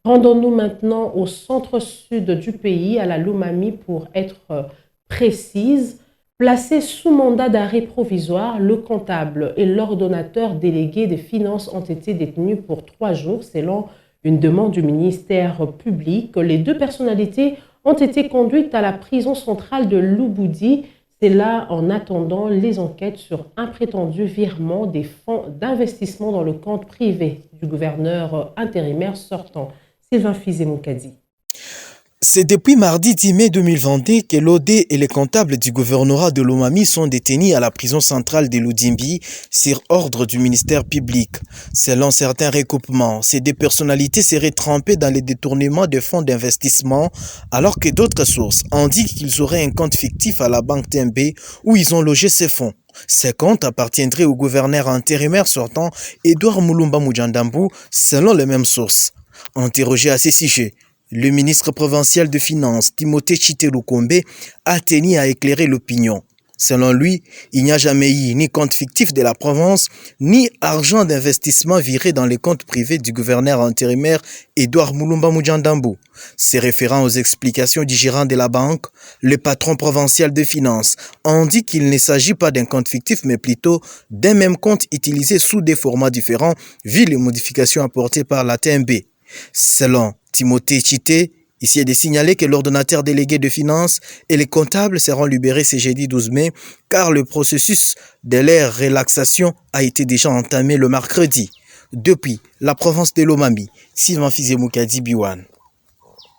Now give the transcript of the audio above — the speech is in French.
Rendons-nous maintenant au centre-sud du pays, à la Lomami pour être précise. Placés sous mandat d'arrêt provisoire, le comptable et l'ordonnateur délégué des finances ont été détenus pour 3 jours selon une demande du ministère public. Les deux personnalités ont été conduites à la prison centrale de Louboudi. C'est là en attendant les enquêtes sur un prétendu virement des fonds d'investissement dans le compte privé du gouverneur intérimaire sortant. Sylvain Fizé-Moukadi. C'est depuis mardi 10 mai 2022 que l'OD et les comptables du gouvernorat de Lomami sont détenus à la prison centrale de Loudimbi sur ordre du ministère public. Selon certains recoupements, ces deux personnalités seraient trempées dans les détournements de fonds d'investissement alors que d'autres sources indiquent qu'ils auraient un compte fictif à la banque TMB où ils ont logé ces fonds. Ces comptes appartiendraient au gouverneur intérimaire sortant Edouard Moulumba Mujandambu selon les mêmes sources. Interrogé à ce sujet, le ministre provincial de Finances, Timothée Chiteloukombe, a tenu à éclairer l'opinion. Selon lui, il n'y a jamais eu ni compte fictif de la province, ni argent d'investissement viré dans les comptes privés du gouverneur intérimaire Edouard Moulumba Mujandambu. Se référant aux explications du gérant de la banque, le patron provincial de Finances indique qu'il ne s'agit pas d'un compte fictif, mais plutôt d'un même compte utilisé sous des formats différents, vu les modifications apportées par la TMB. Selon Timothée Chité, ici est de signaler que l'ordonnateur délégué de finances et les comptables seront libérés ce jeudi 12 mai car le processus de leur relaxation a été déjà entamé le mercredi. Depuis la province de Lomami, Sylvain Fizé-Moukadi Biwan.